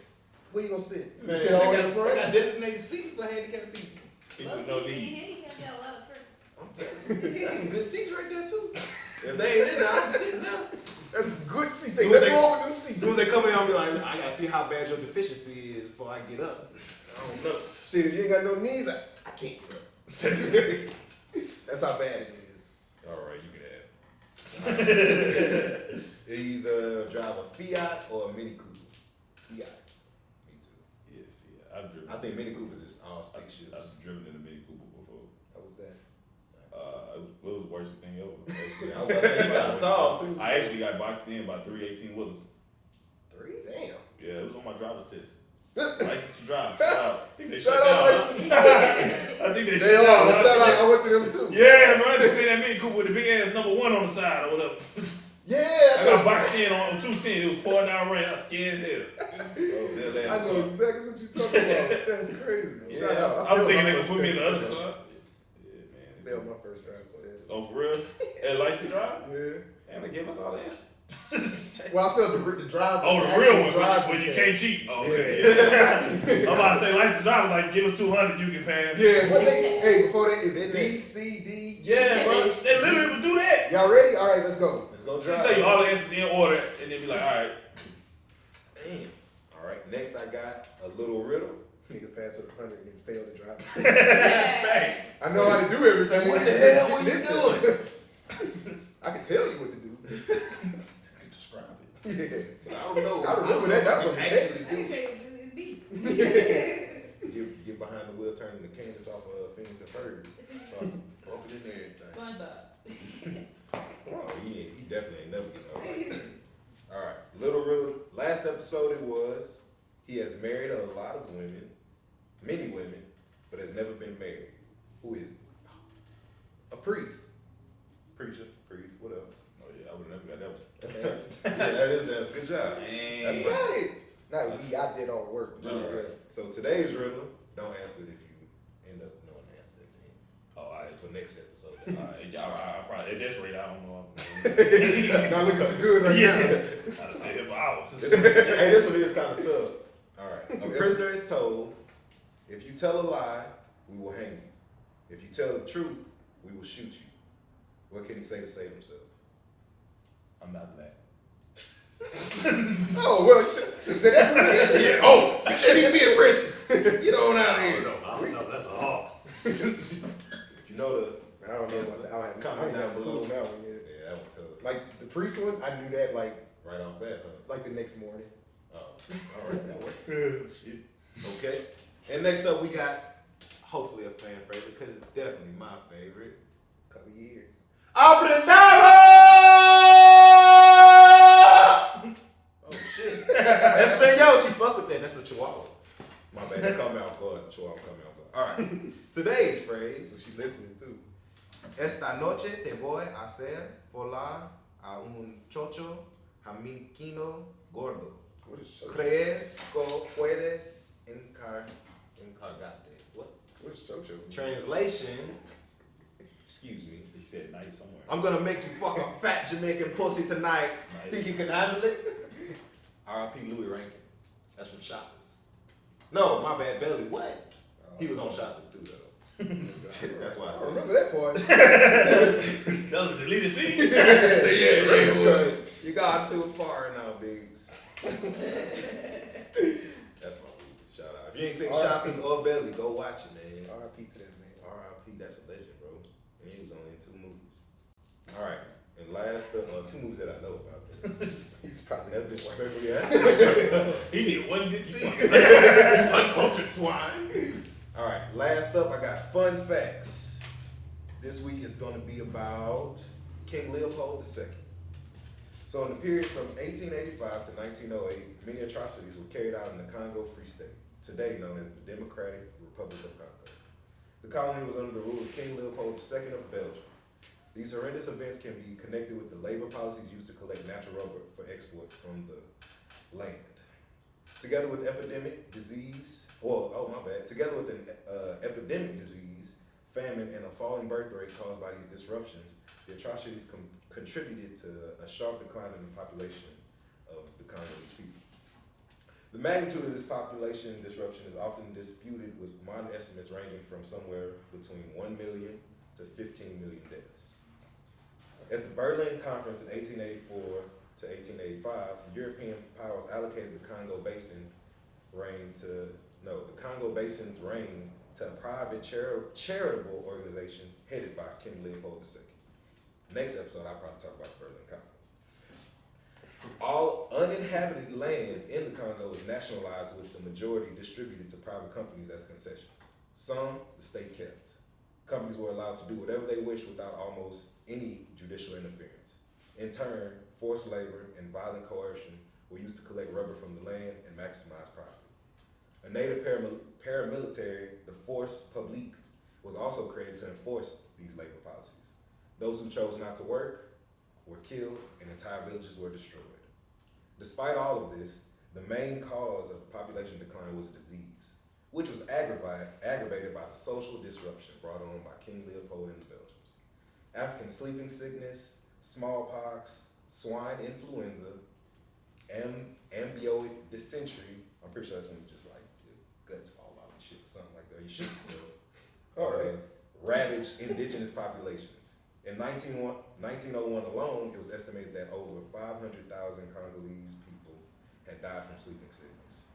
Where you gonna sit? You Man, sit all the way in I front? got designated seats for handicapped people. People with no Low-key, knees. handicapped got a lot of perks. I'm telling you, that's some good seats right there too. If they ain't in there, I'm sitting down. That's some good seats. Soon Ain't as nothing they- wrong with them As seats. soon as they come in, I'll be like, I gotta see how bad your deficiency is before I get up. I don't know. Shit, if you ain't got no knees, I can't get up. that's how bad it is. All right, you can have. Either drive a Fiat or a Mini Cooper. Fiat. Me too. Yeah, I've driven. I think Mini Coopers is all stick shit. I've driven in a Mini Cooper before. How was that? It was the worst thing ever. I was about to say, you got tall too. I actually got boxed in by 3 18-wheelers. 3? Damn. Yeah, it was on my driver's test. License to drive. Shout out. I think they Shout shut out, down. license. I think they They shut are. down. Shout out. I went to them too. Yeah, man. They that Mini Cooper with the big ass number 1 on the side or whatever. Yeah. I got boxed in on 210. It was pouring down rain. I was scared as hell. Oh, that I last know car. exactly what you're talking about. That's crazy. Yeah, Shout out. I was failed thinking my they would first put me in the test. other car. Yeah, man. Failed my first driver's test. Oh, for real? At license drive? Yeah. And they gave us all the answers. Well, I failed the drive. Oh, the actual real one, driving when you test. can't cheat. Oh, okay. Yeah. I'm about to say license drive was like, give us 200, you can pass. Yeah, what they, hey, before that is B, C, D. Yeah, bro. They literally would do that. Y'all ready? All right, let's go. Let's go They drive. tell you all the answers in order, and then be like, all right. Damn. All right, next I got a little riddle. Nigga passed with 100 and then failed to drive. Thanks. I know how to do everything. What the It's just hell were getting you in there. I can tell you what to do. Describe it. Yeah. But I don't know. I remember that. That was on the Actually test. do it. It's me. Get behind the wheel, turning the canvas off of Phineas and Ferb. Start bumping in there. Everything. SpongeBob. Oh, he definitely ain't never getting over it. All right, little riddle. Last episode it was he has married a lot of women, many women, but has never been married. Who is it? A priest. Preacher, priest, whatever. Oh, yeah, I would have never got that one. That's the answer. That's a good job. Dang. You got it. Not we, I did all the work. All right. So today's riddle, don't answer it if you end up knowing the answer at the end. Oh, all right. For next episode. I probably at this rate, I don't know. Not looking too good right now. I'd sit here for hours. Hey, this one is kind of tough. All right. A prisoner is told, if you tell a lie, we will hang you. If you tell the truth, we will shoot you. What can he say to save himself? I'm not black. Oh, well, you should say that from the beginning. Yeah. Oh, you shouldn't even be in prison. Get on out of I here. don't know. That's a hard. If you know the I don't know about that. I don't comment have down a clue below. on that one yet. Yeah, that one tough. Like the priest one, I knew that like Right off bat, huh? the next morning. Oh, all right, that worked. Shit. Okay. And next up, we got hopefully a fan favorite because it's definitely my favorite. Couple years. Abrinaro! Oh shit. Espanol, she fuck with that. That's a chihuahua. My bad. That caught me off guard. The chihuahua caught me off guard. All right. Today's So phrase. she's listening too. Esta noche te voy a hacer volar a un chocho jamaiquino gordo. What is Chocho? ¿Crees que puedes encargarte? What? What is Chocho? Translation. Excuse me. He said nice somewhere. I'm gonna make you fuck a fat Jamaican pussy tonight. Nice. Think you can handle it? R.I.P. Louis Rankin. That's from Shotters. No, my bad, Belly. What? He was on Shotters too, though. That's why I I said remember that part. That was a deleted scene. yeah. You got too far now, Biggs. That's my movie. Shout out. If you ain't seen R.I.P. Shotters or Belly, go watch it, man. R.I.P. to that man. R.I.P. That's a legend, bro. And he was only in 2 movies. All right. And last, 2 movies that I know about. He's probably That's disrespectful, yes. He did one good scene. Uncultured swine. All right, last up, I got fun facts. This week is going to be about King Leopold II. So in the period from 1885 to 1908, many atrocities were carried out in the Congo Free State, today known as the Democratic Republic of Congo. The colony was under the rule of King Leopold II of Belgium. These horrendous events can be connected with the labor policies used to collect natural rubber for export from the land. Together with epidemic disease, together with an epidemic disease, famine, and a falling birth rate caused by these disruptions, the atrocities contributed to a sharp decline in the population of the Congolese people. The magnitude of this population disruption is often disputed, with modern estimates ranging from somewhere between 1 million to 15 million deaths. At the Berlin Conference in 1884 to 1885, the European powers allocated the Congo Basin's reign to a private charitable organization headed by King Leopold II. Next episode, I'll probably talk about the Berlin Conference. All uninhabited land in the Congo is nationalized, with the majority distributed to private companies as concessions. Some the state kept. Companies were allowed to do whatever they wished without almost any judicial interference. In turn, forced labor and violent coercion were used to collect rubber from the land and maximize profit. A native paramilitary, the Force Publique, was also created to enforce these labor policies. Those who chose not to work were killed and entire villages were destroyed. Despite all of this, the main cause of population decline was disease, which was aggravated by the social disruption brought on by King Leopold and the Belgians. African sleeping sickness, smallpox, swine influenza, ambiotic dysentery, I'm pretty sure that's when you just like your guts fall out and shit, something like that, you shit yourself. Ravaged indigenous populations. In 1901 alone, it was estimated that over 500,000 Congolese people had died from sleeping sickness.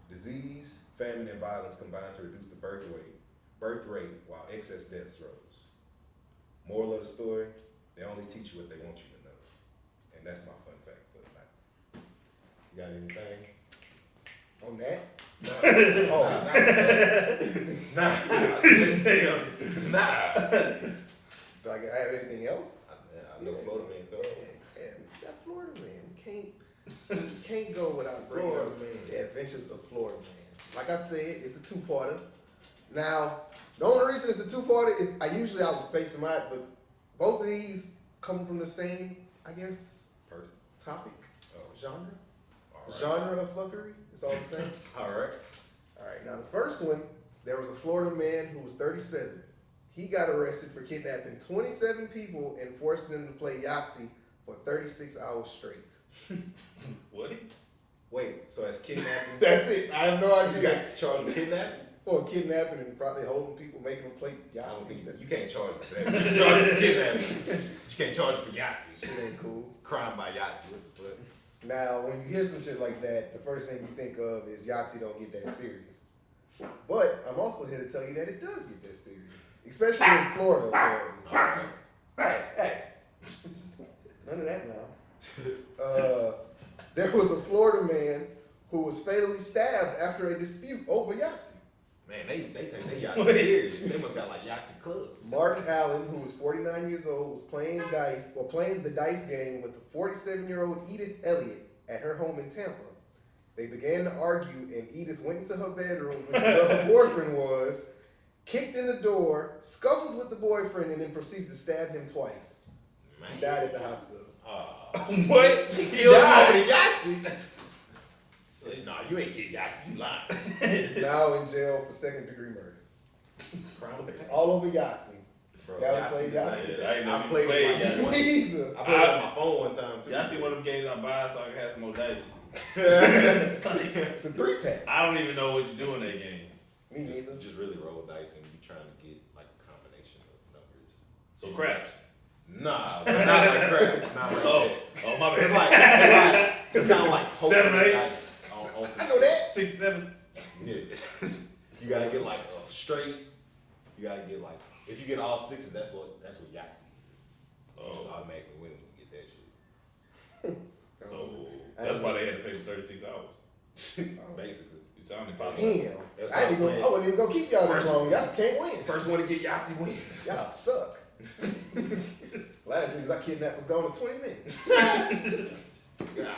Disease, famine, and violence combined to reduce the birth rate while excess deaths rose. Moral of the story, they only teach you what they want you to know. And that's my fun fact for tonight. You got anything? On that? Nah. Do I have anything else? I know Florida man go. Yeah, we got Florida man. We can't go without Florida man. The Adventures of Florida man. Like I said, it's a 2-parter. Now, the only reason it's a 2-parter is I would space them out, but both of these come from the same, I guess, Person. topic. genre. All right. Genre of fuckery. It's all the same. All right. All right. Now the first one, there was a Florida man who was 37. He got arrested for kidnapping 27 people and forcing them to play Yahtzee for 36 hours straight. What? Wait, so that's kidnapping? That's it. I have no You idea. got charged with kidnapping? Well, kidnapping and probably holding people, making them play I don't Yahtzee. think That's- you can't charge for that. You charge for kidnapping. You can't charge for Yahtzee. Shit ain't cool. Crime by Yahtzee. What the fuck? Now, when you hear some shit like that, the first thing you think of is Yahtzee don't get that serious. But I'm also here to tell you that it does get that serious, especially in Florida. Apparently. All right. Hey, none of that now. There was a Florida man who was fatally stabbed after a dispute over Yahtzee. Man, they take their Yahtzee serious. They must got like Yahtzee clubs. Martin Allen, who was 49 years old, was playing the dice game with the 47-year-old Edith Elliott at her home in Tampa. They began to argue, and Edith went into her bedroom, which is where her boyfriend was, kicked in the door, scuffled with the boyfriend, and then proceeded to stab him twice. Man. He died at the hospital. What? He killed him over the Yahtzee? Say, nah, you ain't get Yahtzee, you lying. He's now in jail for second-degree murder. Crime of the past. All over Yahtzee. Bro, Y'all played is Yahtzee? like- I ain't never I played played it Yahtzee. like Me either. I played it on my phone one time too. Y'all see one of them games I buy so I can have some more dice. It's a 3-pack. I don't even know what you do in that game. Me neither. Just really roll dice and you trying to get like a combination of numbers. So craps. Nah, it's not like crap. Not like Oh, that. oh my bad. It's kind of like hoping 7 or 8? dice on some I know that. 67. Yeah. You gotta get like a straight. You gotta get like if you get all sixes, that's what Yahtzee is. You just Oh, automatically win when you get that shit. so that's why they had to pay for 36 hours. Basically. You sounded positive. Damn. That's I wasn't even gonna keep y'all this long. Y'all just can't win. First one to get Yahtzee wins. Y'all suck. Last niggas I kidnapped was gone in 20 minutes. Yeah.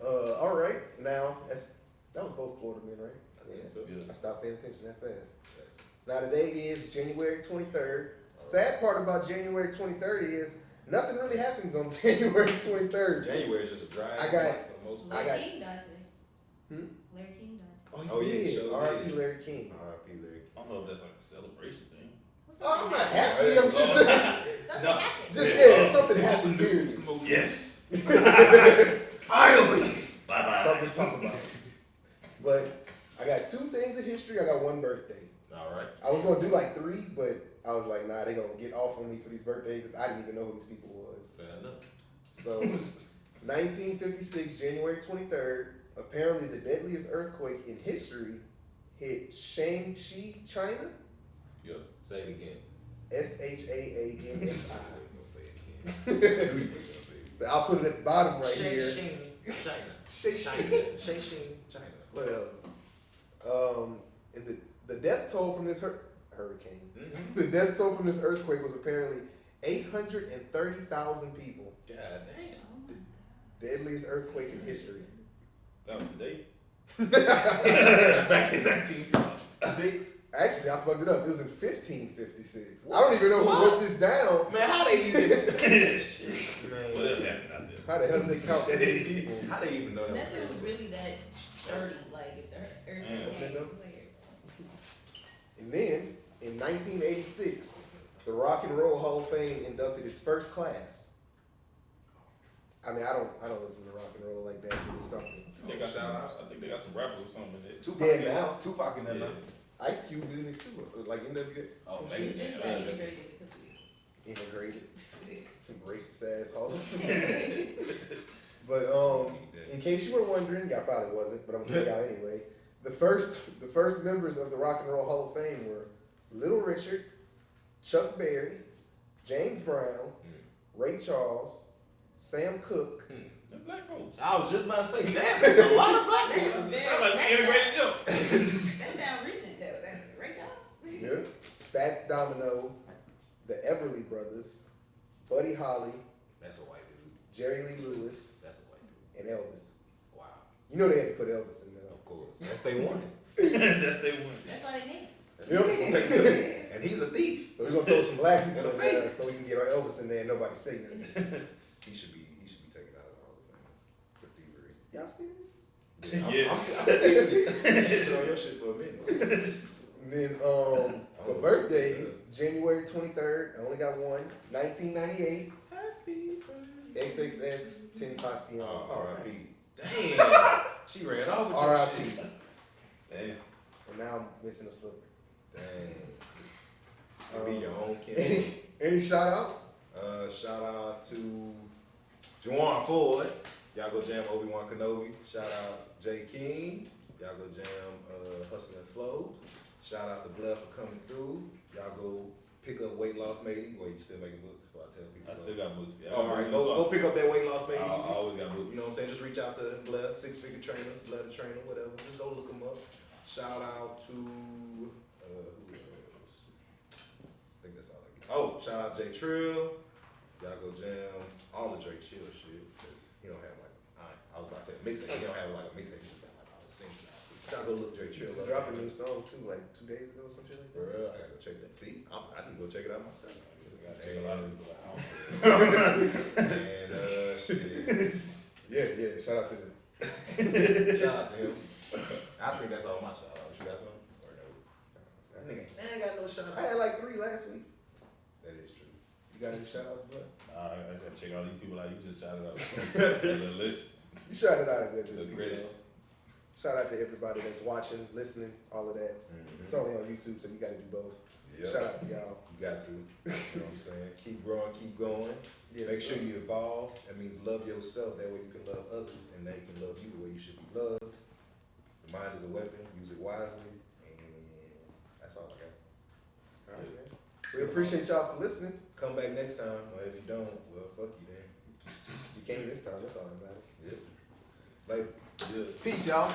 All right. Now, that was both Florida men, right? I think so. Good. I stopped paying attention that fast. Yes. Now, today is January 23rd. Sad part about January 23rd is nothing really happens on January 23rd. January is just a dry I got- month for the most part. I got- Larry King died today. Hmm? Larry King died. Oh, yeah, yeah. sure R.I.P. did. Larry King. R.I.P. Larry. I don't know if that's like a celebration thing. What's Oh, I'm not something happy. I'm just saying. Something No. happened. Just, yeah, something happened, period. Yes. Finally. Bye bye. Something to talk about. But I got 2 things of history. I got 1 birthday. All right. I was gonna do like 3, but I was like, nah, they gonna get off on me for these birthdays because I didn't even know who these people was. Fair enough. So, 1956, January 23rd, apparently the deadliest earthquake in history hit Shanxi, China. Yeah. Say it again. Shaanxi. I'm gonna say it again. So I'll put it at the bottom right here. China. Whatever. And the death toll from this hurricane. Mm-hmm. The death toll from this earthquake was apparently 830,000 people. God damn. Oh my God. Deadliest earthquake in history. That was the date. Back in 1956. Actually, I fucked it up. It was in 1556. I don't even know who wrote this down. Man, how they even? Whatever happened out there. How the hell did they count that many people? How they even know that? Nothing was really that sturdy. Like if the earth Yeah. came weird. And then, in 1986, the Rock and Roll Hall of Fame inducted its first class. I mean, I don't listen to rock and roll like that, but it's something. They got I think they got some rappers or something in there. Tupac in that now. Ice Cube is in it too, like NWA. Oh, Some maybe. shit. Just got integrated because we Integrated. Some racist ass Hall of Fame. But in case you were wondering, y'all probably wasn't, but I'm gonna tell y'all anyway. The first members of the Rock and Roll Hall of Fame were Little Richard, Chuck Berry, James Brown, Ray Charles, Sam Cooke. The black folks. I was just about to say, damn, there's a lot of black people. Sound like we integrated them. that sound recent though. That's right, y'all. Yeah. Fats Domino, the Everly Brothers, Buddy Holly, That's a white dude. Jerry Lee Lewis, That's a white dude. and Elvis. Wow. You know they had to put Elvis in there. Of course. That's they wanted. That's they one. That's all they need. That's what we're gonna take it to them. And he's a thief. So we're gonna throw some black people And a in there fake. so we can get our Elvis in there and nobody say nothing. He should be taken out of the Hall of Fame. Y'all see this? Yes. I'm thinking on your shit for a minute. And then for birthdays, January 23rd, I only got one. 1998. Happy birthday. XXX Tentacion. Oh, R.I.P. Damn. She ran off with your R.I.P. shit. Damn. And now I'm missing a slipper. Dang. Be your own kid. Any shout outs? Shout out to Juwan Ford. Y'all go jam Obi-Wan Kenobi. Shout out Jay King. Y'all go jam Hustle and Flow. Shout out to Blair for coming through. Y'all go pick up Weight Loss Matey. Wait, you still making books? Before I tell people. I still got books. Yeah, All right, go pick up that Weight Loss Matey. I always got books. You know what I'm saying? Just reach out to Blair, 6-figure trainers, BlairTheTrainer, whatever. Just go look them up. Shout out to who else? I think that's all I get. Oh, shout out Jay Trill. Y'all go jam all the Drake Chill shit. Cause he don't have like I was about to say a mixtape. He don't have like a mixtape. He just got like all the singles. Y'all go look Drake Chill Just up. dropped a new song too, like 2 days ago or some shit like that. Bro, I gotta go check that. See, I need to go check it out myself. A lot of people like, I don't And shit. Yeah, shout out to them. Shout out to him. I think that's all my shout outs. You got something? Or no? I ain't got no shout I out. had like 3 last week. That is true. You got any shout outs, bro? I gotta check all these people out. You just shouted out the list, You shouted out a good the people, credits. though. Shout out to everybody that's watching, listening, all of that. It's only on YouTube, so you gotta do both. Yep. Shout out to y'all. You got to. You know what I'm saying? Keep growing, keep going. Yes, Make sure sir. you evolve. That means love yourself. That way you can love others, and they can love you the way you should be loved. The mind is a weapon. Use it wisely, and that's all I got. All right, man. We appreciate y'all for listening. Come back next time, or if you don't, well, fuck you then. You came this time, that's all that matters. Yep. Later. Yeah. Peace, y'all.